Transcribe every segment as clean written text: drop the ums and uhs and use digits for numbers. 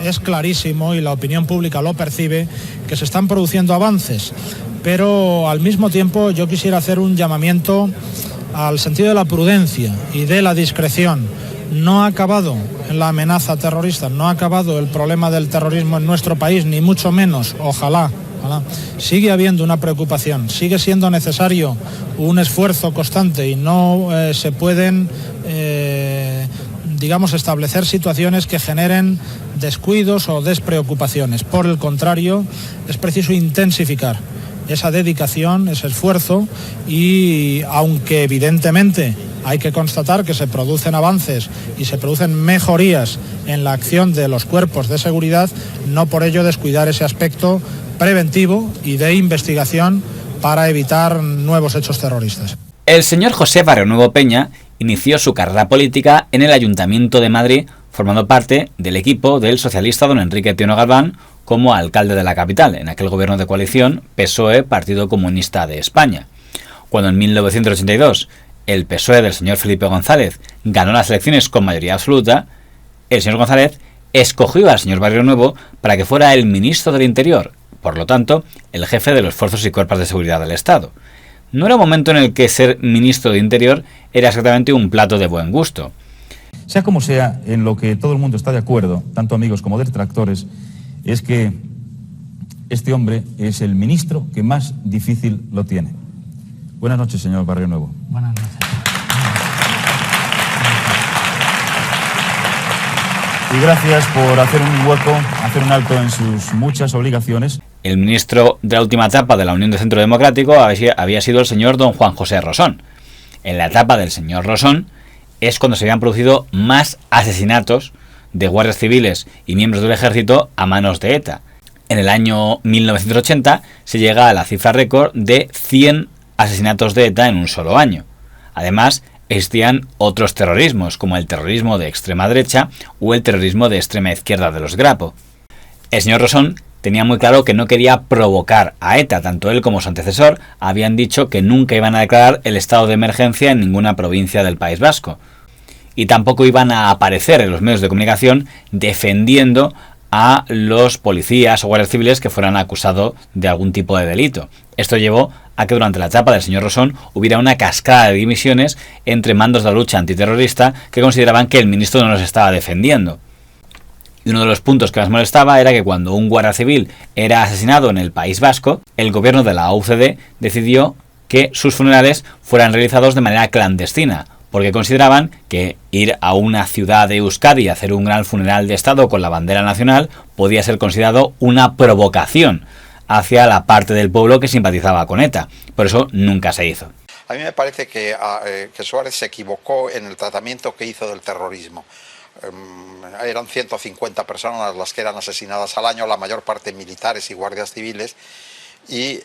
es clarísimo y la opinión pública lo percibe, que se están produciendo avances, pero al mismo tiempo yo quisiera hacer un llamamiento al sentido de la prudencia y de la discreción. No ha acabado la amenaza terrorista, no ha acabado el problema del terrorismo en nuestro país, ni mucho menos, ojalá. Sigue habiendo una preocupación, sigue siendo necesario un esfuerzo constante y no se pueden, establecer situaciones que generen descuidos o despreocupaciones. Por el contrario, es preciso intensificar esa dedicación, ese esfuerzo, y aunque evidentemente hay que constatar que se producen avances y se producen mejorías en la acción de los cuerpos de seguridad, no por ello descuidar ese aspecto preventivo y de investigación para evitar nuevos hechos terroristas. El señor José Barrionuevo Peña inició su carrera política en el Ayuntamiento de Madrid, formando parte del equipo del socialista don Enrique Tiono Galván como alcalde de la capital, en aquel gobierno de coalición PSOE, Partido Comunista de España. Cuando en 1982 el PSOE del señor Felipe González ganó las elecciones con mayoría absoluta, el señor González escogió al señor Barrionuevo para que fuera el ministro del Interior, por lo tanto, el jefe de los fuerzas y cuerpos de seguridad del Estado. No era un momento en el que ser ministro de Interior era exactamente un plato de buen gusto. Sea como sea, en lo que todo el mundo está de acuerdo, tanto amigos como detractores, es que este hombre es el ministro que más difícil lo tiene. Buenas noches, señor Barrionuevo. Buenas noches. Y gracias por hacer un hueco, hacer un alto en sus muchas obligaciones. El ministro de la última etapa de la Unión de Centro Democrático había sido el señor don Juan José Rosón. En la etapa del señor Rosón es cuando se habían producido más asesinatos de guardias civiles y miembros del ejército a manos de ETA. En el año 1980 se llega a la cifra récord de 100 asesinatos de ETA en un solo año. Además, existían otros terrorismos, como el terrorismo de extrema derecha o el terrorismo de extrema izquierda de los Grapo. El señor Rosón tenía muy claro que no quería provocar a ETA. Tanto él como su antecesor habían dicho que nunca iban a declarar el estado de emergencia en ninguna provincia del País Vasco. Y tampoco iban a aparecer en los medios de comunicación defendiendo a los policías o guardias civiles que fueran acusados de algún tipo de delito. Esto llevó a que durante la etapa del señor Rosón hubiera una cascada de dimisiones entre mandos de la lucha antiterrorista que consideraban que el ministro no los estaba defendiendo. Y uno de los puntos que más molestaba era que cuando un guardia civil era asesinado en el País Vasco, el gobierno de la UCD decidió que sus funerales fueran realizados de manera clandestina, porque consideraban que ir a una ciudad de Euskadi y hacer un gran funeral de Estado con la bandera nacional podía ser considerado una provocación hacia la parte del pueblo que simpatizaba con ETA. Por eso nunca se hizo. A mí me parece que Suárez se equivocó en el tratamiento que hizo del terrorismo. Eran 150 personas las que eran asesinadas al año, la mayor parte militares y guardias civiles, y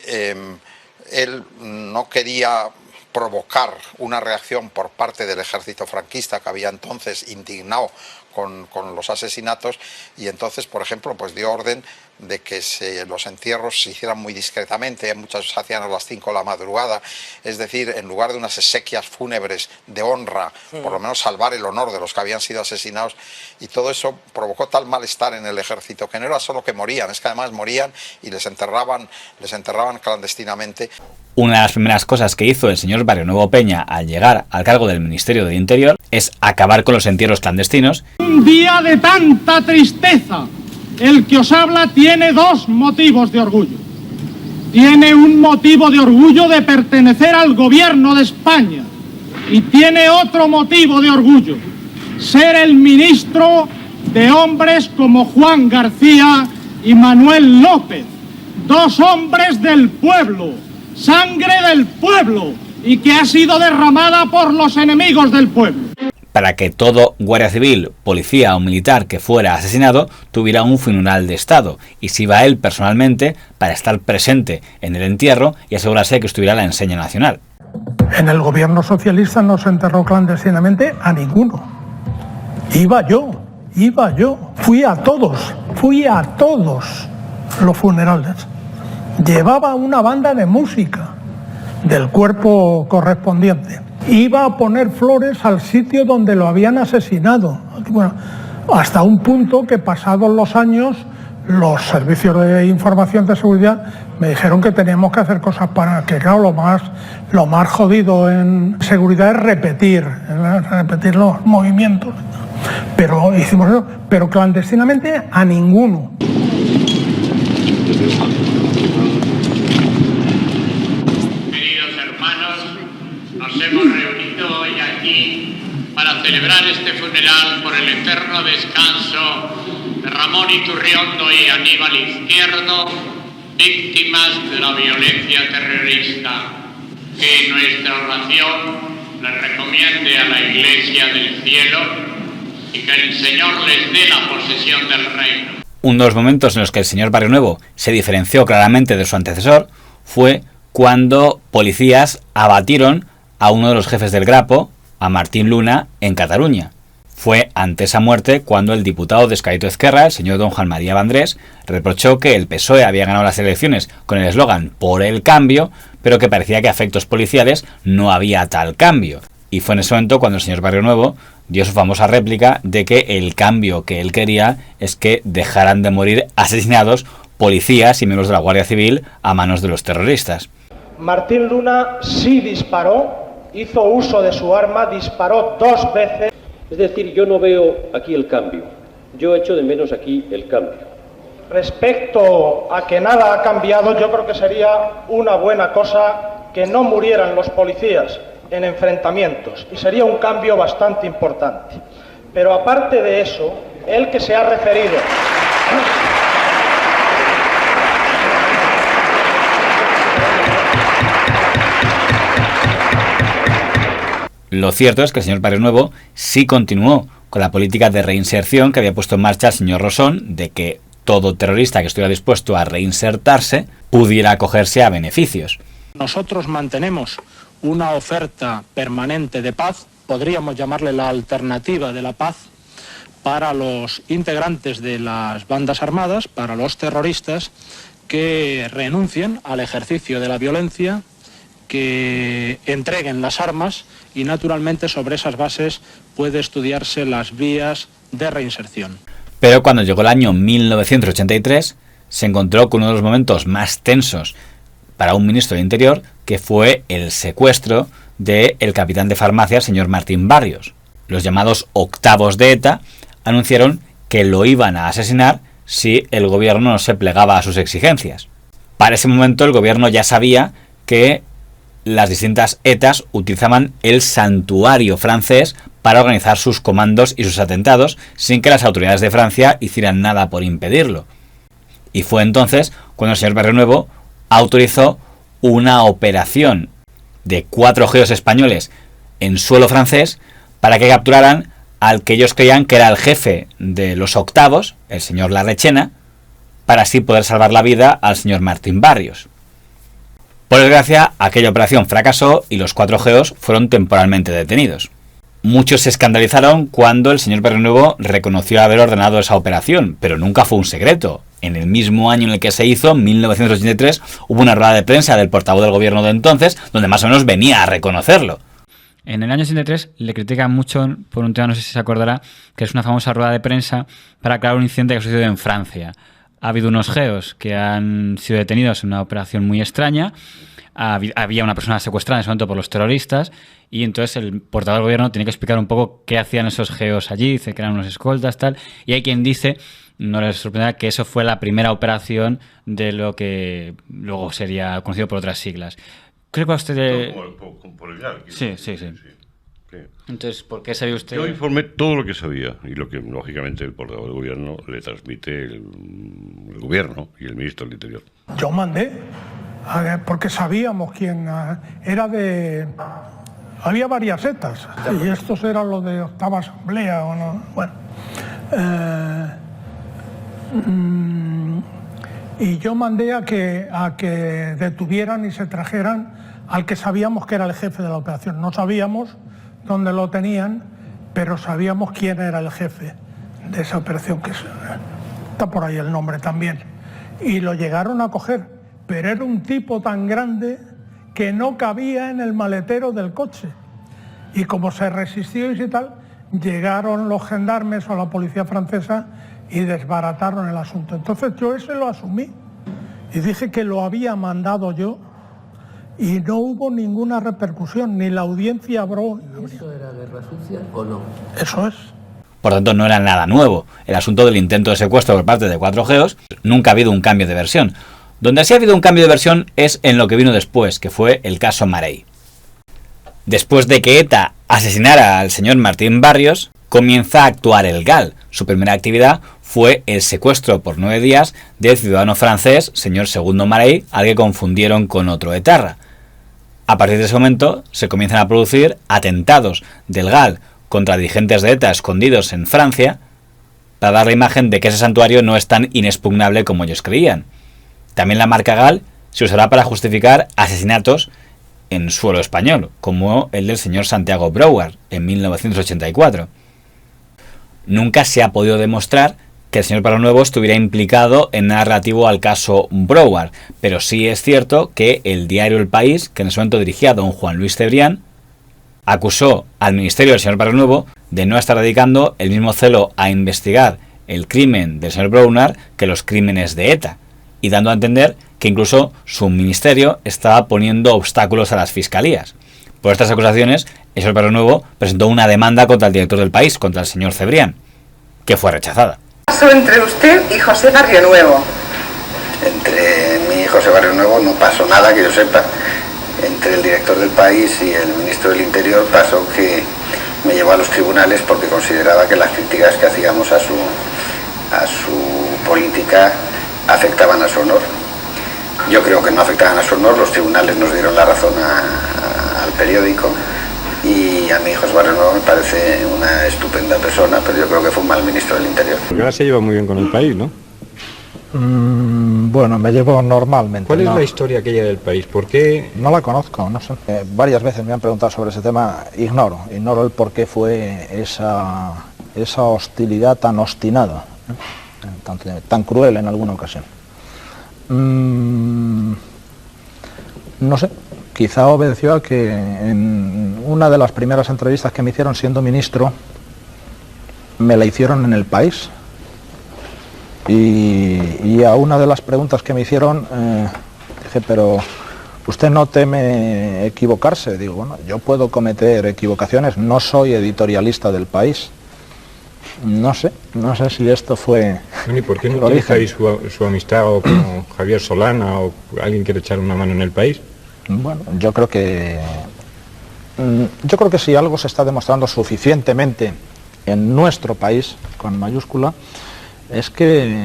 él no quería provocar una reacción por parte del ejército franquista, que había entonces indignado con los asesinatos, y entonces, por ejemplo, pues dio orden de que los entierros se hicieran muy discretamente. Muchos se hacían a las 5 de la madrugada, es decir, en lugar de unas exequias fúnebres de honra, por lo menos salvar el honor de los que habían sido asesinados, y todo eso provocó tal malestar en el ejército que no era solo que morían, es que además morían y les enterraban clandestinamente. Una de las primeras cosas que hizo el señor Barrionuevo Peña al llegar al cargo del Ministerio del Interior es acabar con los entierros clandestinos. Un día de tanta tristeza, el que os habla tiene dos motivos de orgullo. Tiene un motivo de orgullo de pertenecer al gobierno de España y tiene otro motivo de orgullo, ser el ministro de hombres como Juan García y Manuel López, dos hombres del pueblo, sangre del pueblo, y que ha sido derramada por los enemigos del pueblo. Para que todo guardia civil, policía o militar que fuera asesinado tuviera un funeral de Estado, y se iba él personalmente para estar presente en el entierro y asegurarse de que estuviera la enseña nacional. En el gobierno socialista no se enterró clandestinamente a ninguno. Iba yo, fui a todos los funerales. Llevaba una banda de música del cuerpo correspondiente. Iba a poner flores al sitio donde lo habían asesinado. Bueno, hasta un punto que pasados los años los servicios de información de seguridad me dijeron que teníamos que hacer cosas para que, claro, lo más jodido en seguridad es repetir los movimientos. Pero hicimos eso, pero clandestinamente a ninguno. Queridos hermanos, nos hemos reunido hoy aquí para celebrar este funeral por el eterno descanso de Ramón Iturriondo y Aníbal Izquierdo, víctimas de la violencia terrorista. Que nuestra oración les recomiende a la Iglesia del Cielo y que el Señor les dé la posesión del reino. Uno de los momentos en los que el señor Barrionuevo se diferenció claramente de su antecesor fue cuando policías abatieron a uno de los jefes del Grapo, a Martín Luna, en Cataluña. Fue ante esa muerte cuando el diputado de Escalito Ezquerra, el señor don Juan María Vandrés, reprochó que el PSOE había ganado las elecciones con el eslogan "por el cambio", pero que parecía que a efectos policiales no había tal cambio. Y fue en ese momento cuando el señor Barrionuevo dio su famosa réplica de que el cambio que él quería es que dejaran de morir asesinados policías y miembros de la Guardia Civil a manos de los terroristas. Martín Luna sí disparó, hizo uso de su arma, disparó 2 veces. Es decir, yo no veo aquí el cambio. Yo echo de menos aquí el cambio. Respecto a que nada ha cambiado, yo creo que sería una buena cosa que no murieran los policías en enfrentamientos, y sería un cambio bastante importante. Pero aparte de eso, el que se ha referido... Lo cierto es que el señor Barrionuevo sí continuó con la política de reinserción que había puesto en marcha el señor Rosón, de que todo terrorista que estuviera dispuesto a reinsertarse pudiera acogerse a beneficios. Nosotros mantenemos una oferta permanente de paz, podríamos llamarle la alternativa de la paz, para los integrantes de las bandas armadas, para los terroristas que renuncien al ejercicio de la violencia, que entreguen las armas y naturalmente sobre esas bases puede estudiarse las vías de reinserción. Pero cuando llegó el año 1983 se encontró con uno de los momentos más tensos para un ministro de Interior, que fue el secuestro del capitán de farmacia, señor Martín Barrios. Los llamados octavos de ETA anunciaron que lo iban a asesinar si el gobierno no se plegaba a sus exigencias. Para ese momento el gobierno ya sabía que las distintas ETAs utilizaban el santuario francés para organizar sus comandos y sus atentados sin que las autoridades de Francia hicieran nada por impedirlo. Y fue entonces cuando el señor Barrionuevo autorizó una operación de 4 geos españoles en suelo francés para que capturaran al que ellos creían que era el jefe de los octavos, el señor Larrechena, para así poder salvar la vida al señor Martín Barrios. Por desgracia, aquella operación fracasó y los 4 geos fueron temporalmente detenidos. Muchos se escandalizaron cuando el señor Barrionuevo reconoció haber ordenado esa operación, pero nunca fue un secreto. En el mismo año en el que se hizo, en 1983, hubo una rueda de prensa del portavoz del gobierno de entonces, donde más o menos venía a reconocerlo. En el año 83 le critican mucho por un tema, no sé si se acordará, que es una famosa rueda de prensa para aclarar un incidente que ha sucedido en Francia. Ha habido unos geos que han sido detenidos en una operación muy extraña. Había una persona secuestrada en ese momento por los terroristas y entonces el portavoz del gobierno tiene que explicar un poco qué hacían esos geos allí, dice que eran unos escoltas, tal. Y hay quien dice, no les sorprenderá, que eso fue la primera operación de lo que luego sería conocido por otras siglas. Creo que usted... Por el GAR. Sí. Entonces, ¿por qué sabía usted? Yo informé todo lo que sabía y lo que, lógicamente, el portavoz del gobierno le transmite el gobierno y el ministro del Interior. Yo mandé, porque sabíamos quién era de... Había varias ETAs y estos eran los de octava asamblea o no. Bueno, y yo mandé a que detuvieran y se trajeran al que sabíamos que era el jefe de la operación. No sabíamos dónde lo tenían, pero sabíamos quién era el jefe de esa operación, que está por ahí el nombre también. Y lo llegaron a coger, pero era un tipo tan grande que no cabía en el maletero del coche. Y como se resistió y tal, llegaron los gendarmes o la policía francesa y desbarataron el asunto. Entonces yo ese lo asumí y dije que lo había mandado yo y no hubo ninguna repercusión, ni la audiencia habló. ¿Eso era guerra sucia o no? Eso es. Por tanto, no era nada nuevo. El asunto del intento de secuestro por parte de 4Geos, nunca ha habido un cambio de versión. Donde sí ha habido un cambio de versión es en lo que vino después, que fue el caso Marey. Después de que ETA asesinara al señor Martín Barrios, comienza a actuar el GAL. Su primera actividad fue el secuestro por 9 días del ciudadano francés, señor Segundo Marey, al que confundieron con otro etarra. A partir de ese momento se comienzan a producir atentados del GAL contra dirigentes de ETA escondidos en Francia, para dar la imagen de que ese santuario no es tan inexpugnable como ellos creían. También la marca GAL se usará para justificar asesinatos en suelo español, como el del señor Santiago Brouwer en 1984. Nunca se ha podido demostrar que el señor Barrionuevo estuviera implicado en nada relativo al caso Brouwer, pero sí es cierto que el diario El País, que en ese momento dirigía don Juan Luis Cebrián, acusó al ministerio del señor Barrionuevo de no estar dedicando el mismo celo a investigar el crimen del señor Brouwer que los crímenes de ETA, y dando a entender que incluso su ministerio estaba poniendo obstáculos a las fiscalías. Por estas acusaciones, el señor Barrionuevo presentó una demanda contra el director del País, contra el señor Cebrián, que fue rechazada. ¿Qué pasó entre usted y José Barrionuevo? Entre mí y José Barrionuevo no pasó nada que yo sepa. Entre el director del País y el ministro del Interior pasó que me llevó a los tribunales porque consideraba que las críticas que hacíamos a su política afectaban a su honor. Yo creo que no afectaban a su honor, los tribunales nos dieron la razón al periódico y a mí José Barrionuevo me parece una estupenda persona, pero yo creo que fue un mal ministro del Interior. Porque ahora se lleva muy bien con el País, ¿no? Bueno, me llevo normalmente. ¿Cuál es la historia aquella del País? ¿Por qué? No la conozco, no sé. Varias veces me han preguntado sobre ese tema, ignoro el por qué fue esa hostilidad tan obstinada, tan cruel en alguna ocasión. No sé, quizá obedeció a que en una de las primeras entrevistas que me hicieron siendo ministro, me la hicieron en El País. Y a una de las preguntas que me hicieron, dije, pero ¿usted no teme equivocarse? Digo, bueno, yo puedo cometer equivocaciones, no soy editorialista del País. No sé si esto fue... ¿Y por qué no utilizáis su amistad o como Javier Solana o alguien quiere echar una mano en El País? Bueno, yo creo que si algo se está demostrando suficientemente en nuestro país, con mayúscula, es que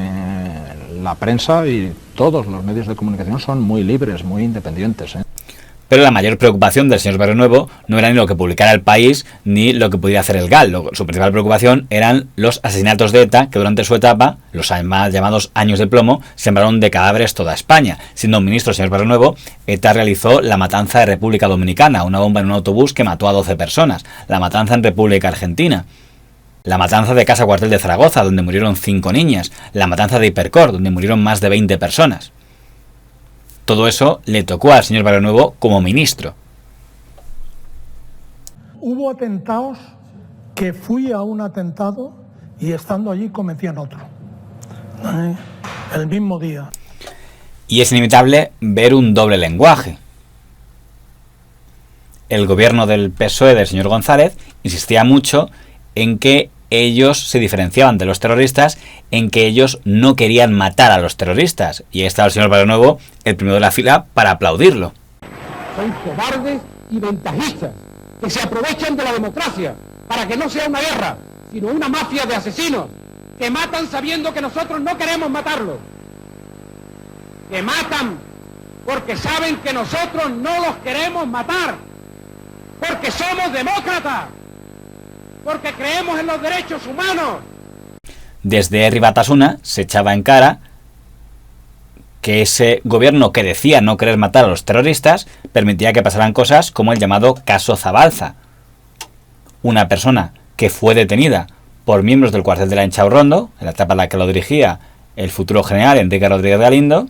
la prensa y todos los medios de comunicación son muy libres, muy independientes, ¿eh? Pero la mayor preocupación del señor Barrionuevo no era ni lo que publicara El País ni lo que pudiera hacer el GAL. Su principal preocupación eran los asesinatos de ETA, que durante su etapa, los llamados años de plomo, sembraron de cadáveres toda España. Siendo ministro el señor Barrionuevo, ETA realizó la matanza de República Dominicana, una bomba en un autobús que mató a 12 personas, la matanza en República Argentina, la matanza de Casa Cuartel de Zaragoza, donde murieron 5 niñas, la matanza de Hipercor, donde murieron más de 20 personas. Todo eso le tocó al señor Barrionuevo como ministro. Hubo atentados que fui a un atentado y estando allí cometían otro. El mismo día. Y es inevitable ver un doble lenguaje. El gobierno del PSOE del señor González insistía mucho en que ellos se diferenciaban de los terroristas, en que ellos no querían matar a los terroristas. Y ahí estaba el señor Barrionuevo, el primero de la fila, para aplaudirlo. Son cobardes y ventajistas, que se aprovechan de la democracia para que no sea una guerra, sino una mafia de asesinos, que matan sabiendo que nosotros no queremos matarlos. Que matan porque saben que nosotros no los queremos matar, porque somos demócratas, porque creemos en los derechos humanos. Desde Herri Batasuna se echaba en cara que ese gobierno que decía no querer matar a los terroristas permitía que pasaran cosas como el llamado caso Zabalza. Una persona que fue detenida por miembros del cuartel de la Inchaurrondo, en la etapa en la que lo dirigía el futuro general Enrique Rodríguez Galindo,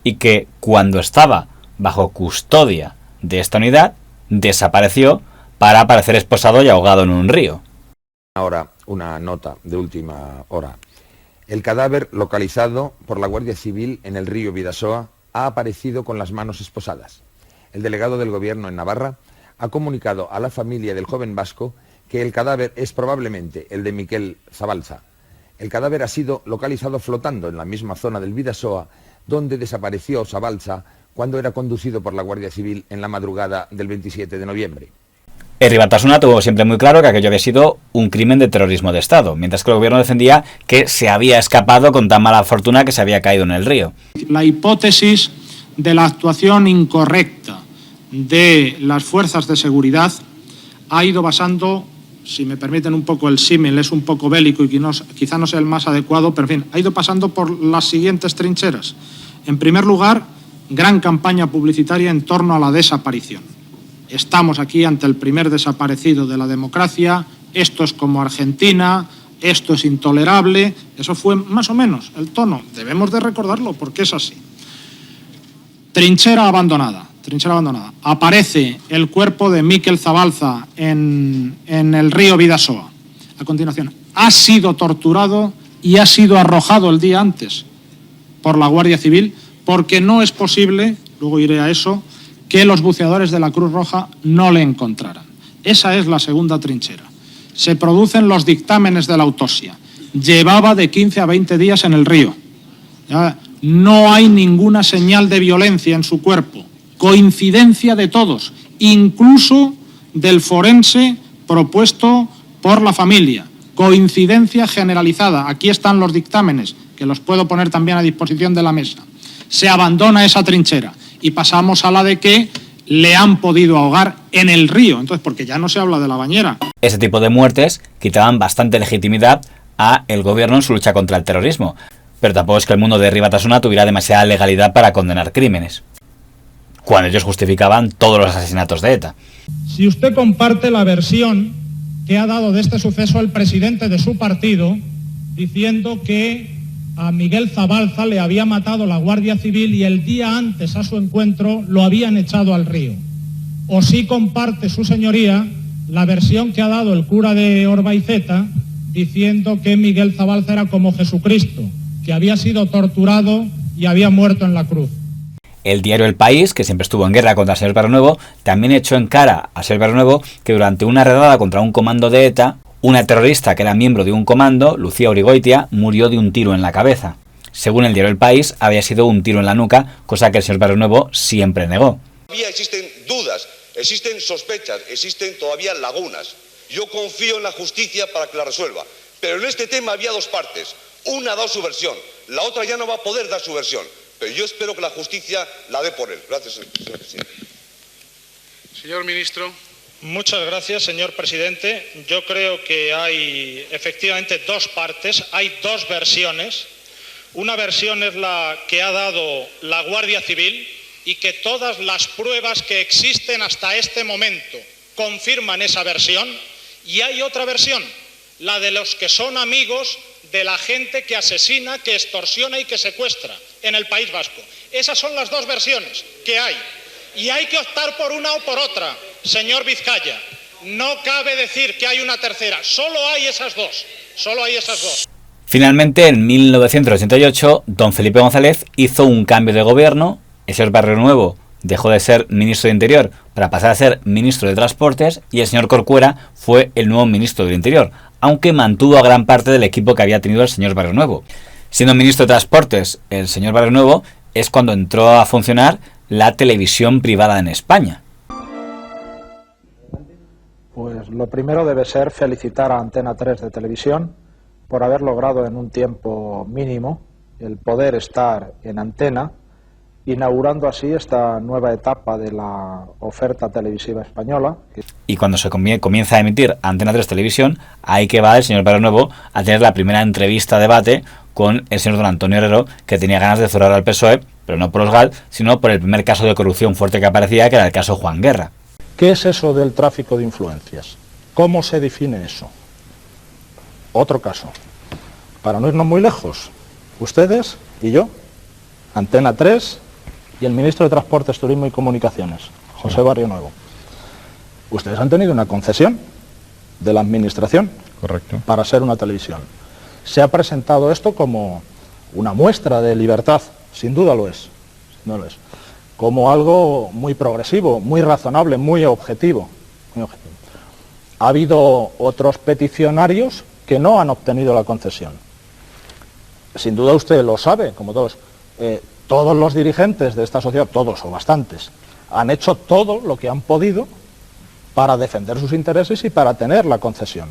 y que cuando estaba bajo custodia de esta unidad desapareció para aparecer esposado y ahogado en un río. Ahora una nota de última hora. El cadáver localizado por la Guardia Civil en el río Bidasoa ha aparecido con las manos esposadas. El delegado del Gobierno en Navarra ha comunicado a la familia del joven vasco que el cadáver es probablemente el de Miquel Zabalza. El cadáver ha sido localizado flotando en la misma zona del Bidasoa donde desapareció Zabalza cuando era conducido por la Guardia Civil en la madrugada del 27 de noviembre. Herri Batasuna tuvo siempre muy claro que aquello había sido un crimen de terrorismo de Estado, mientras que el gobierno defendía que se había escapado con tan mala fortuna que se había caído en el río. La hipótesis de la actuación incorrecta de las fuerzas de seguridad ha ido basando, si me permiten un poco el símil, es un poco bélico y quizá no sea el más adecuado, pero en fin, ha ido pasando por las siguientes trincheras. En primer lugar, gran campaña publicitaria en torno a la desaparición. Estamos aquí ante el primer desaparecido de la democracia, esto es como Argentina, esto es intolerable, eso fue más o menos el tono, debemos de recordarlo porque es así. Trinchera abandonada. Aparece el cuerpo de Miquel Zabalza en el río Bidasoa. A continuación, ha sido torturado y ha sido arrojado el día antes por la Guardia Civil porque no es posible, luego iré a eso, que los buceadores de la Cruz Roja no le encontraran. Esa es la segunda trinchera. Se producen los dictámenes de la autopsia. Llevaba de 15 a 20 días en el río. ¿Ya? No hay ninguna señal de violencia en su cuerpo. Coincidencia de todos, incluso del forense propuesto por la familia. Coincidencia generalizada. Aquí están los dictámenes, que los puedo poner también a disposición de la mesa. Se abandona esa trinchera y pasamos a la de que le han podido ahogar en el río. Entonces, porque ya no se habla de la bañera. Ese tipo de muertes quitaban bastante legitimidad a el gobierno en su lucha contra el terrorismo. Pero tampoco es que el mundo de Herri Batasuna tuviera demasiada legalidad para condenar crímenes, cuando ellos justificaban todos los asesinatos de ETA. Si usted comparte la versión que ha dado de este suceso el presidente de su partido, diciendo que a Miguel Zabalza le había matado la Guardia Civil y el día antes a su encuentro lo habían echado al río. O si comparte su señoría la versión que ha dado el cura de Orbaizeta, diciendo que Miguel Zabalza era como Jesucristo, que había sido torturado y había muerto en la cruz. El diario El País, que siempre estuvo en guerra contra el señor Barrionuevo, también echó en cara al señor Barrionuevo que durante una redada contra un comando de ETA, una terrorista que era miembro de un comando, Lucía Urigoitia, murió de un tiro en la cabeza. Según el diario El País, había sido un tiro en la nuca, cosa que el señor Barrionuevo siempre negó. Todavía existen dudas, existen sospechas, existen todavía lagunas. Yo confío en la justicia para que la resuelva. Pero en este tema había dos partes. Una ha dado su versión, la otra ya no va a poder dar su versión. Pero yo espero que la justicia la dé por él. Gracias, señor presidente. Señor ministro. Muchas gracias, señor presidente. Yo creo que hay efectivamente dos partes, hay dos versiones. Una versión es la que ha dado la Guardia Civil y que todas las pruebas que existen hasta este momento confirman esa versión. Y hay otra versión, la de los que son amigos de la gente que asesina, que extorsiona y que secuestra en el País Vasco. Esas son las dos versiones que hay. Y hay que optar por una o por otra, señor Vizcaya. No cabe decir que hay una tercera, solo hay esas dos. Finalmente, en 1988, don Felipe González hizo un cambio de gobierno. El señor Barrionuevo dejó de ser ministro de Interior para pasar a ser ministro de Transportes y el señor Corcuera fue el nuevo ministro del Interior, aunque mantuvo a gran parte del equipo que había tenido el señor Barrionuevo. Siendo ministro de Transportes el señor Barrionuevo es cuando entró a funcionar la televisión privada en España. Pues lo primero debe ser felicitar a Antena 3 de Televisión por haber logrado en un tiempo mínimo el poder estar en antena, inaugurando así esta nueva etapa de la oferta televisiva española. Y cuando se comienza a emitir Antena 3 Televisión, ahí que va el señor Barrionuevo a tener la primera entrevista-debate con el señor don Antonio Herrero, que tenía ganas de zurrar al PSOE, pero no por los GAL, sino por el primer caso de corrupción fuerte que aparecía, que era el caso Juan Guerra. ¿Qué es eso del tráfico de influencias? ¿Cómo se define eso? Otro caso. Para no irnos muy lejos, ustedes y yo, Antena 3 y el ministro de Transportes, Turismo y Comunicaciones, José Barrionuevo. Ustedes han tenido una concesión de la administración Correcto. Para ser una televisión. Se ha presentado esto como una muestra de libertad, sin duda lo es, no lo es, como algo muy progresivo, muy razonable, muy objetivo. Ha habido otros peticionarios que no han obtenido la concesión. Sin duda usted lo sabe, como todos. Todos los dirigentes de esta sociedad, todos o bastantes, han hecho todo lo que han podido para defender sus intereses y para tener la concesión.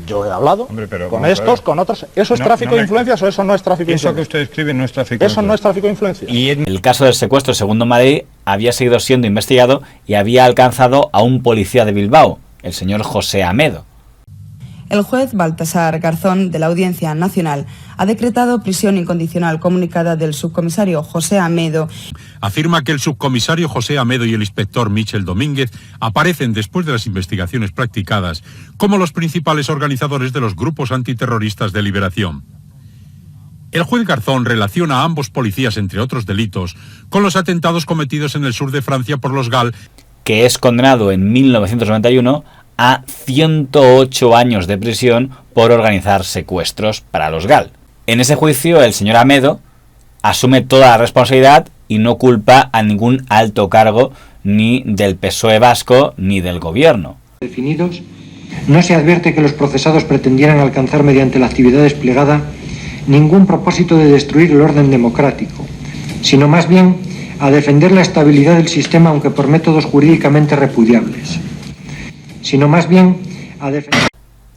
Yo he hablado con estos, con otros. ¿Eso es tráfico de influencias o eso no es tráfico de influencias? Eso que usted escribe no es tráfico de influencias. Eso no es tráfico de influencias. Y el caso del secuestro, según Don Madrid, había seguido siendo investigado y había alcanzado a un policía de Bilbao, el señor José Amedo. El juez Baltasar Garzón, de la Audiencia Nacional, ha decretado prisión incondicional comunicada del subcomisario José Amedo. Afirma que el subcomisario José Amedo y el inspector Michel Domínguez aparecen, después de las investigaciones practicadas, como los principales organizadores de los grupos antiterroristas de Liberación. El juez Garzón relaciona a ambos policías, entre otros delitos, con los atentados cometidos en el sur de Francia por los GAL, que es condenado en 1991 a 108 años de prisión por organizar secuestros para los GAL. En ese juicio, el señor Amedo asume toda la responsabilidad y no culpa a ningún alto cargo ni del PSOE vasco ni del gobierno. Definidos, no se advierte que los procesados pretendieran alcanzar mediante la actividad desplegada ningún propósito de destruir el orden democrático, sino más bien a defender la estabilidad del sistema, aunque por métodos jurídicamente repudiables. Sino más bien a defender.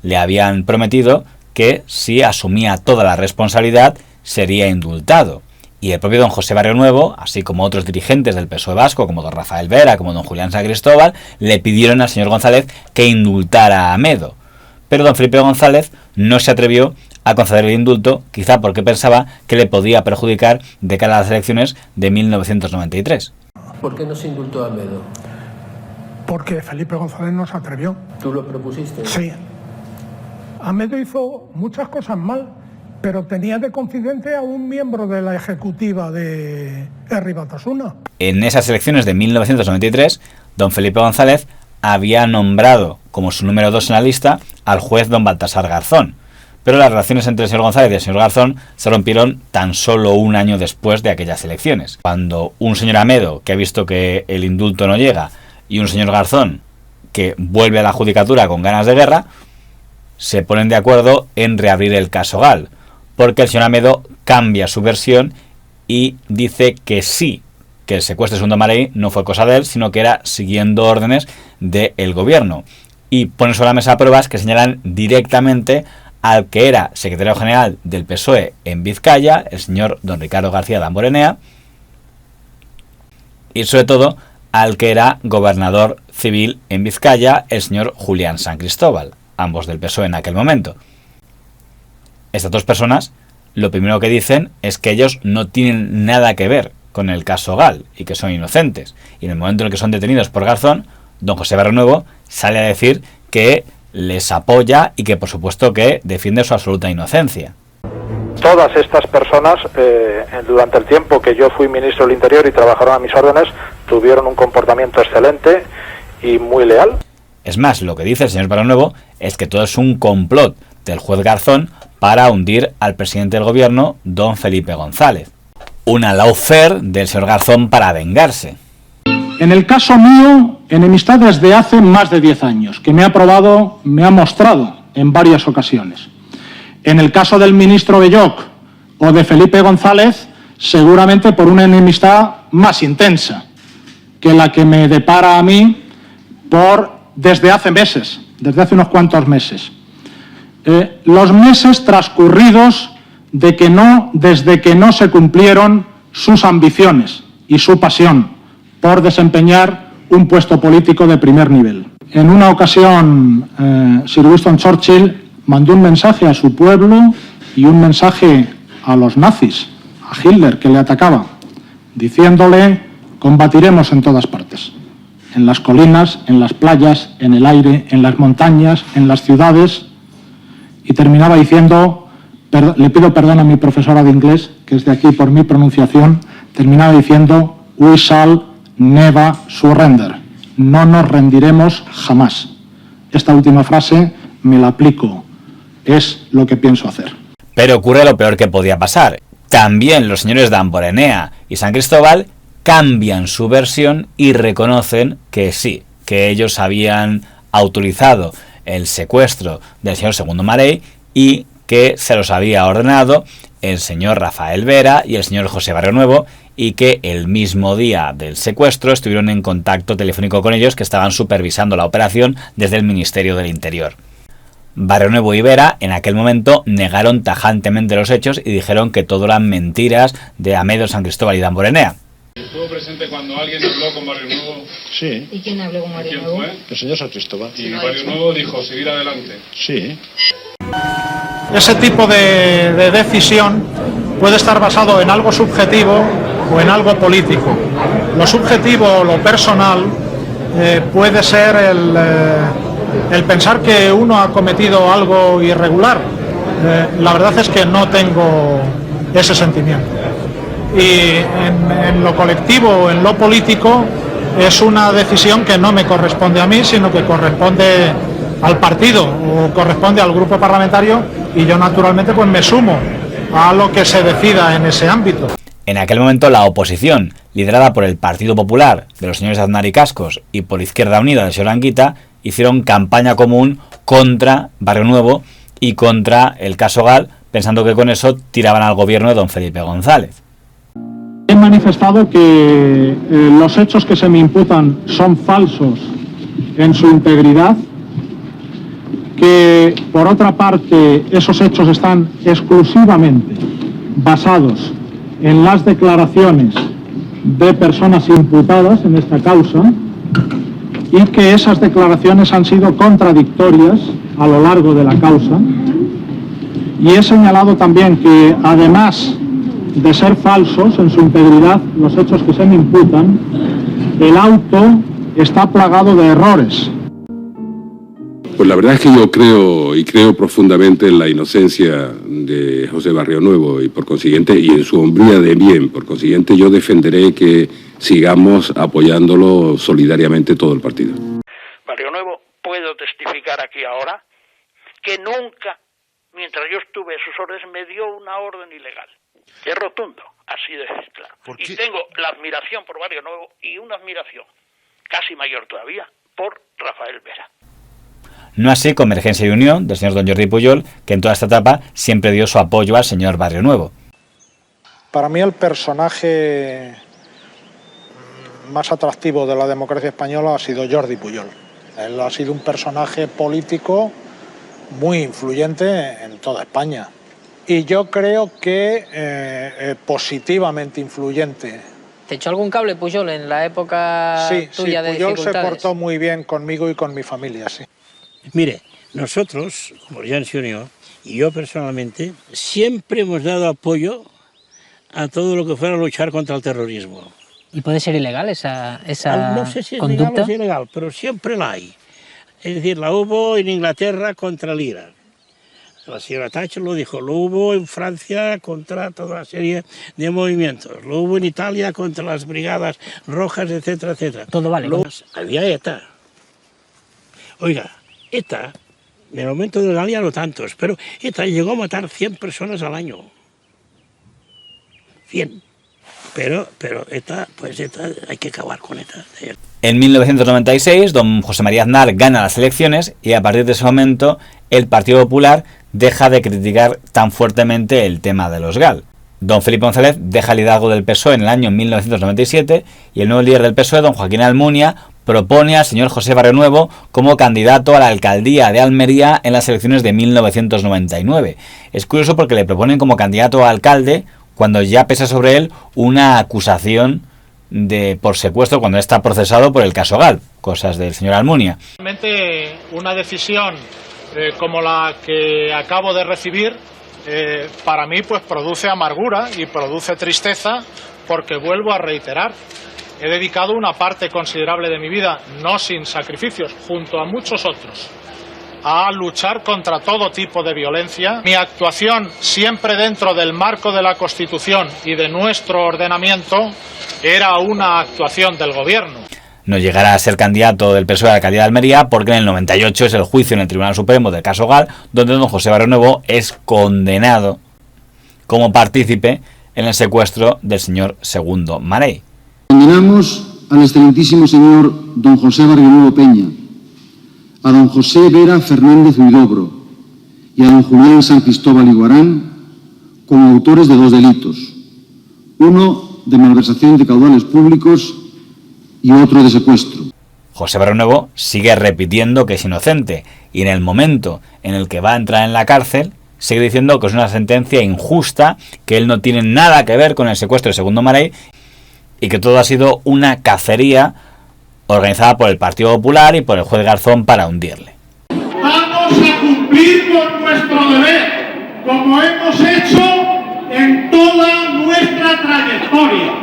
Le habían prometido que si asumía toda la responsabilidad sería indultado. Y el propio don José Barrionuevo, así como otros dirigentes del PSOE vasco, como don Rafael Vera, como don Julián San Cristóbal, le pidieron al señor González que indultara a Amedo. Pero don Felipe González no se atrevió a conceder el indulto, quizá porque pensaba que le podía perjudicar de cara a las elecciones de 1993. ¿Por qué no se indultó a Amedo? Porque Felipe González no se atrevió. ¿Tú lo propusiste? Sí. Amedo hizo muchas cosas mal, pero tenía de confidente a un miembro de la ejecutiva de Herri Batasuna. En esas elecciones de 1993, don Felipe González había nombrado como su número 2 en la lista al juez don Baltasar Garzón. Pero las relaciones entre el señor González y el señor Garzón se rompieron tan solo un año después de aquellas elecciones. Cuando un señor Amedo, que ha visto que el indulto no llega, y un señor Garzón, que vuelve a la judicatura con ganas de guerra, se ponen de acuerdo en reabrir el caso GAL, porque el señor Amedo cambia su versión y dice que sí, que el secuestro de Segundo Marey no fue cosa de él, sino que era siguiendo órdenes del gobierno. Y pone sobre la mesa pruebas que señalan directamente al que era secretario general del PSOE en Vizcaya, el señor don Ricardo García Damborenea, y sobre todo al que era gobernador civil en Vizcaya, el señor Julián San Cristóbal, ambos del PSOE en aquel momento. Estas dos personas, lo primero que dicen es que ellos no tienen nada que ver con el caso GAL y que son inocentes. Y en el momento en el que son detenidos por Garzón, don José Barrionuevo sale a decir que les apoya y que por supuesto que defiende su absoluta inocencia. Todas estas personas, durante el tiempo que yo fui ministro del Interior y trabajaron a mis órdenes, tuvieron un comportamiento excelente y muy leal. Es más, lo que dice el señor Barrionuevo es que todo es un complot del juez Garzón para hundir al presidente del gobierno, don Felipe González. Una lawfare del señor Garzón para vengarse. En el caso mío, enemistad desde hace más de 10 años, que me ha mostrado en varias ocasiones. En el caso del ministro Belloc o de Felipe González, seguramente por una enemistad más intensa que la que me depara a mí desde hace meses, desde hace unos cuantos meses. Los meses transcurridos desde que no se cumplieron sus ambiciones y su pasión por desempeñar un puesto político de primer nivel. En una ocasión, Sir Winston Churchill mandó un mensaje a su pueblo y un mensaje a los nazis, a Hitler, que le atacaba, diciéndole: combatiremos en todas partes, en las colinas, en las playas, en el aire, en las montañas, en las ciudades, y terminaba diciendo, le pido perdón a mi profesora de inglés, que es de aquí por mi pronunciación, terminaba diciendo: we shall never surrender, no nos rendiremos jamás. Esta última frase me la aplico. Es lo que pienso hacer. Pero ocurre lo peor que podía pasar. También los señores Damborenea y San Cristóbal cambian su versión y reconocen que sí, que ellos habían autorizado el secuestro del señor Segundo Marey y que se los había ordenado el señor Rafael Vera y el señor José Barrionuevo, y que el mismo día del secuestro estuvieron en contacto telefónico con ellos, que estaban supervisando la operación desde el Ministerio del Interior. Barrionuevo y Vera en aquel momento negaron tajantemente los hechos y dijeron que todo eran mentiras de Amedo, San Cristóbal y Damborenea. ¿Estuvo presente cuando alguien habló con Barrionuevo? Sí. ¿Y quién habló con Barrionuevo? ¿Quién fue? El señor San Cristóbal. Y Barrionuevo dijo, seguir adelante. Sí. Ese tipo de decisión puede estar basado en algo subjetivo o en algo político. Lo subjetivo o lo personal puede ser el pensar que uno ha cometido algo irregular. La verdad es que no tengo ese sentimiento. Y en lo colectivo o en lo político es una decisión que no me corresponde a mí, sino que corresponde al partido o corresponde al grupo parlamentario, y yo naturalmente pues me sumo a lo que se decida en ese ámbito. En aquel momento la oposición, liderada por el Partido Popular de los señores Aznar y Cascos y por Izquierda Unida del señor Anguita, hicieron campaña común contra Barrionuevo y contra el caso Gal, pensando que con eso tiraban al gobierno de don Felipe González. He manifestado que los hechos que se me imputan son falsos en su integridad, que por otra parte esos hechos están exclusivamente basados en las declaraciones de personas imputadas en esta causa y que esas declaraciones han sido contradictorias a lo largo de la causa. Y he señalado también que además de ser falsos en su integridad los hechos que se me imputan, el auto está plagado de errores. Pues la verdad es que yo creo profundamente en la inocencia de José Barrionuevo y por consiguiente, y en su hombría de bien, por consiguiente yo defenderé que sigamos apoyándolo solidariamente todo el partido. Barrionuevo, puedo testificar aquí ahora que nunca, mientras yo estuve a sus órdenes, me dio una orden ilegal. Es rotundo, así de claro. Y tengo la admiración por Barrionuevo y una admiración casi mayor todavía por Rafael Vera. No así Convergencia y Unión del señor don Jordi Pujol, que en toda esta etapa siempre dio su apoyo al señor Barrionuevo. Para mí el personaje más atractivo de la democracia española ha sido Jordi Pujol. Él ha sido un personaje político muy influyente en toda España. Y yo creo que positivamente influyente. ¿Te echó algún cable Pujol en la época tuya de Pujol dificultades? se portó muy bien conmigo y con mi familia, sí. Mire, nosotros, Convergencia y Unión, y yo personalmente, siempre hemos dado apoyo a todo lo que fuera a luchar contra el terrorismo. ¿Y puede ser ilegal esa No sé si es conducta? legal o es ilegal, pero siempre la hay. Es decir, la hubo en Inglaterra contra el Irak. La señora Thatcher lo dijo, lo hubo en Francia contra toda una serie de movimientos, lo hubo en Italia contra las brigadas rojas, etcétera, etcétera. Todo vale. Había ETA. Oiga, ETA, en el momento de la ya no tantos, pero ETA llegó a matar 100 personas al año. 100. Pero ETA, pues ETA, hay que acabar con ETA. En 1996, don José María Aznar gana las elecciones y a partir de ese momento el Partido Popular deja de criticar tan fuertemente el tema de los GAL. Don Felipe González deja el liderazgo del PSOE en el año 1997 y el nuevo líder del PSOE, don Joaquín Almunia, propone al señor José Barrionuevo como candidato a la alcaldía de Almería en las elecciones de 1999. Es curioso porque le proponen como candidato a alcalde cuando ya pesa sobre él una acusación por secuestro cuando está procesado por el caso GAL, cosas del señor Almunia. Realmente una decisión como la que acabo de recibir para mí pues produce amargura y produce tristeza, porque vuelvo a reiterar, he dedicado una parte considerable de mi vida, no sin sacrificios, junto a muchos otros, a luchar contra todo tipo de violencia. Mi actuación, siempre dentro del marco de la Constitución y de nuestro ordenamiento, era una actuación del gobierno. no llegará a ser candidato del PSOE a la alcaldía de Almería, porque en el 98 es el juicio en el Tribunal Supremo del caso Gal, donde don José Barrionuevo es condenado como partícipe en el secuestro del señor Segundo Marey. Condenamos al excelentísimo señor don José Barrionuevo Peña, a don José Vera Fernández Huidobro y a don Julián San Cristóbal Iguarán como autores de 2 delitos, uno de malversación de caudales públicos y otro de secuestro. José Barrionuevo sigue repitiendo que es inocente y en el momento en el que va a entrar en la cárcel sigue diciendo que es una sentencia injusta, que él no tiene nada que ver con el secuestro de Segundo Marey y que todo ha sido una cacería organizada por el Partido Popular y por el juez Garzón para hundirle. Vamos a cumplir con nuestro deber, como hemos hecho en toda nuestra trayectoria.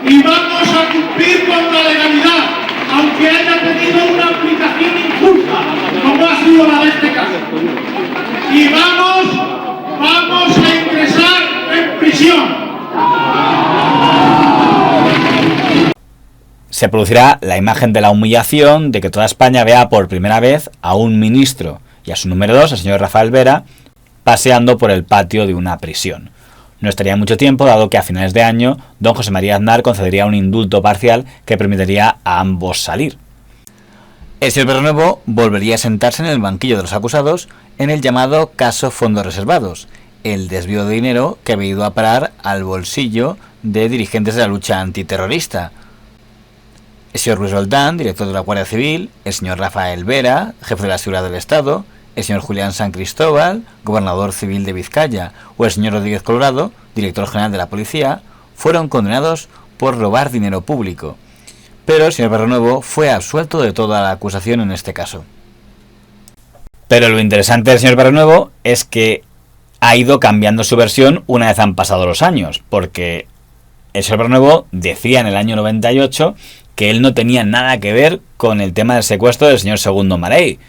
Y vamos a cumplir con la legalidad, aunque haya tenido una aplicación injusta, como ha sido la de este caso. Y vamos a ingresar en prisión. Se producirá la imagen de la humillación de que toda España vea por primera vez a un ministro y a su número 2, el señor Rafael Vera, paseando por el patio de una prisión. No estaría mucho tiempo, dado que a finales de año don José María Aznar concedería un indulto parcial que permitiría a ambos salir. El señor Barrionuevo volvería a sentarse en el banquillo de los acusados en el llamado caso Fondos Reservados, el desvío de dinero que había ido a parar al bolsillo de dirigentes de la lucha antiterrorista. El señor Luis Roldán, director de la Guardia Civil, el señor Rafael Vera, jefe de la Seguridad del Estado, el señor Julián San Cristóbal, gobernador civil de Vizcaya, o el señor Rodríguez Colorado, director general de la Policía, fueron condenados por robar dinero público. Pero el señor Barrionuevo fue absuelto de toda la acusación en este caso. Pero lo interesante del señor Barrionuevo es que ha ido cambiando su versión una vez han pasado los años, porque el señor Barrionuevo decía en el año 98 que él no tenía nada que ver con el tema del secuestro del señor Segundo Marey,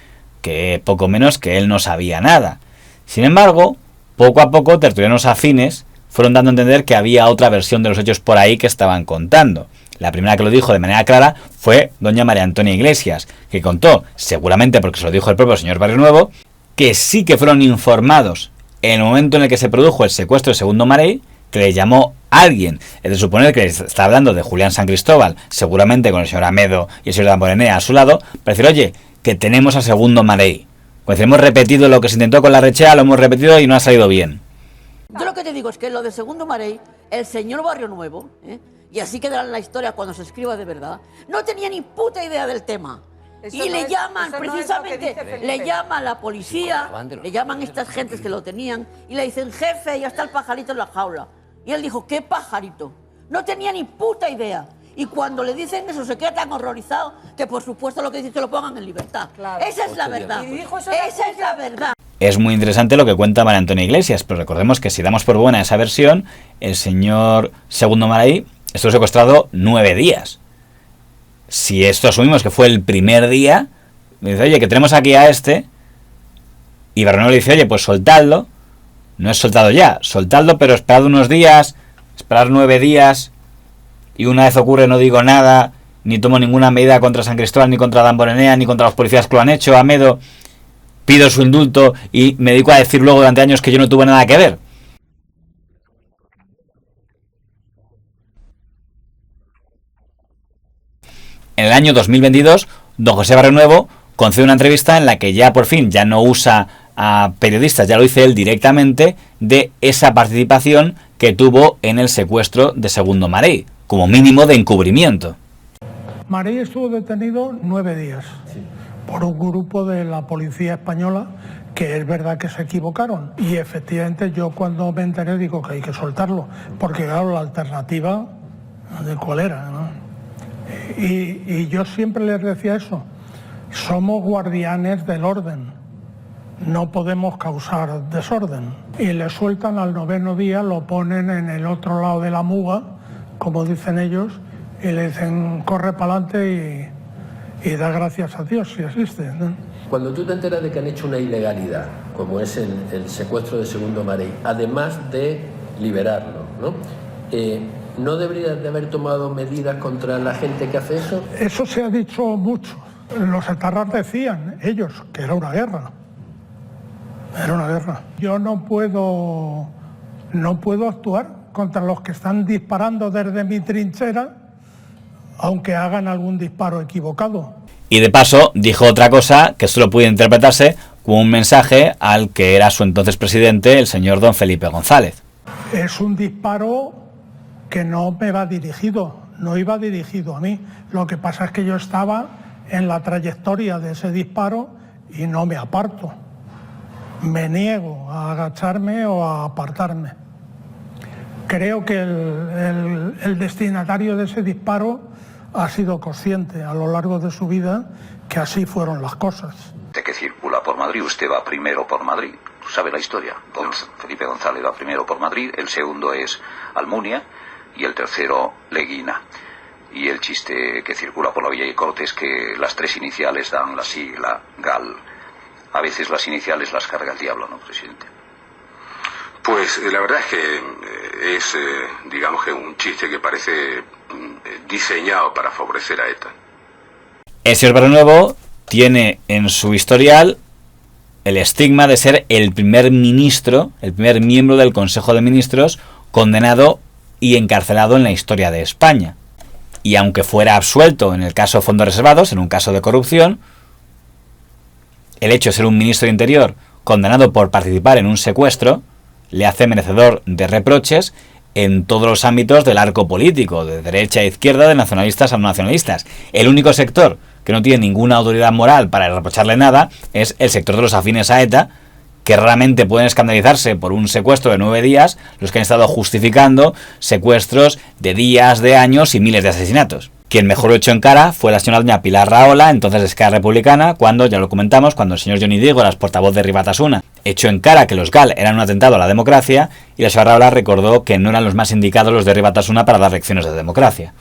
que poco menos que él no sabía nada. Sin embargo, poco a poco tertulianos afines fueron dando a entender que había otra versión de los hechos por ahí que estaban contando. La primera que lo dijo de manera clara fue doña María Antonia Iglesias, que contó, seguramente porque se lo dijo el propio señor Barrionuevo, que sí que fueron informados en el momento en el que se produjo el secuestro de Segundo Marey, que le llamó alguien, es de suponer que está hablando de Julián San Cristóbal, seguramente con el señor Amedo y el señor Damborenea a su lado, para decir, oye, que tenemos a Segundo Marey. Pues hemos repetido lo que se intentó con la Rechea, lo hemos repetido y no ha salido bien. Yo lo que te digo es que lo de Segundo Marey, el señor Barrionuevo, y así quedará en la historia cuando se escriba de verdad, no tenía ni puta idea del tema. Eso y no le es- llaman, eso no es lo que precisamente, dice Felipe. le llama la policía, le llaman estas gentes que lo tenían, y le dicen, jefe, ya está el pajarito en la jaula. Y él dijo, ¿qué pajarito? No tenía ni puta idea. Y cuando le dicen eso se queda tan horrorizado que por supuesto lo que dice es que lo pongan en libertad. Esa es la verdad. Y dijo eso Esa es la verdad. Es muy interesante lo que cuenta María Antonia Iglesias, pero recordemos que si damos por buena esa versión, el señor Segundo Marey estuvo secuestrado 9 días. Si esto asumimos que fue el primer día, me dice, oye, que tenemos aquí a este, y Barrionuevo le dice, oye, pues soltadlo. No es soltado ya, soltadlo, pero esperad unos días, esperar 9 días, y una vez ocurre no digo nada, ni tomo ninguna medida contra San Cristóbal, ni contra Damborenea, ni contra los policías que lo han hecho, Amedo, pido su indulto y me dedico a decir luego durante años que yo no tuve nada que ver. En el año 2022, don José Barrionuevo concede una entrevista en la que ya por fin ya no usa a periodistas, ya lo dice él directamente, de esa participación que tuvo en el secuestro de Segundo Marey, como mínimo de encubrimiento. Marey estuvo detenido 9 días por un grupo de la policía española, que es verdad que se equivocaron. Y efectivamente yo cuando me enteré digo que hay que soltarlo, porque claro, la alternativa de cuál era, ¿no? Y yo siempre les decía eso, somos guardianes del orden, no podemos causar desorden. Y le sueltan al 9º día, lo ponen en el otro lado de la muga, como dicen ellos, y le dicen corre para adelante y da gracias a Dios si existe, ¿no? Cuando tú te enteras de que han hecho una ilegalidad, como es el secuestro de Segundo Marey, además de liberarlo, ¿no? ¿No debería de haber tomado medidas contra la gente que hace eso? Eso se ha dicho mucho. Los etarras decían, ellos, que era una guerra. Era una guerra. Yo no puedo actuar contra los que están disparando desde mi trinchera, aunque hagan algún disparo equivocado. Y de paso dijo otra cosa que solo puede interpretarse como un mensaje al que era su entonces presidente, el señor don Felipe González. Es un disparo que no me va dirigido, no iba dirigido a mí. Lo que pasa es que yo estaba en la trayectoria de ese disparo y no me aparto. Me niego a agacharme o a apartarme. Creo que el destinatario de ese disparo ha sido consciente a lo largo de su vida que así fueron las cosas. De que circula por Madrid, usted va primero por Madrid, sabe la historia. Don Felipe González va primero por Madrid, el segundo es Almunia y el tercero Leguina. Y el chiste que circula por la Villa y Corte es que las tres iniciales dan la sigla GAL. A veces las iniciales las carga el diablo, ¿no, presidente? Pues la verdad es que es, digamos que un chiste que parece diseñado para favorecer a ETA. El señor Barrionuevo tiene en su historial el estigma de ser el primer ministro, el primer miembro del Consejo de Ministros condenado y encarcelado en la historia de España. Y aunque fuera absuelto en el caso de fondos reservados, en un caso de corrupción, el hecho de ser un ministro de Interior condenado por participar en un secuestro le hace merecedor de reproches en todos los ámbitos del arco político, de derecha a izquierda, de nacionalistas a no nacionalistas. El único sector que no tiene ninguna autoridad moral para reprocharle nada es el sector de los afines a ETA, que raramente pueden escandalizarse por un secuestro de 9 días, los que han estado justificando secuestros de días, de años y miles de asesinatos. Quien mejor lo echó en cara fue la señora doña Pilar Rahola, entonces de Esquerra Republicana, cuando, ya lo comentamos, cuando el señor Johnny Dígoras, portavoz de Ribatasuna, echó en cara que los GAL eran un atentado a la democracia, y la señora Rahola recordó que no eran los más indicados los de Ribatasuna para dar lecciones de democracia.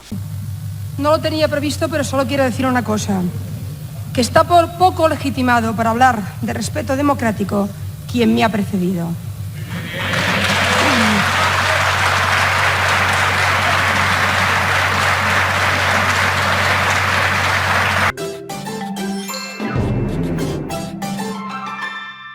No lo tenía previsto, pero solo quiero decir una cosa, que está por poco legitimado para hablar de respeto democrático quien me ha precedido.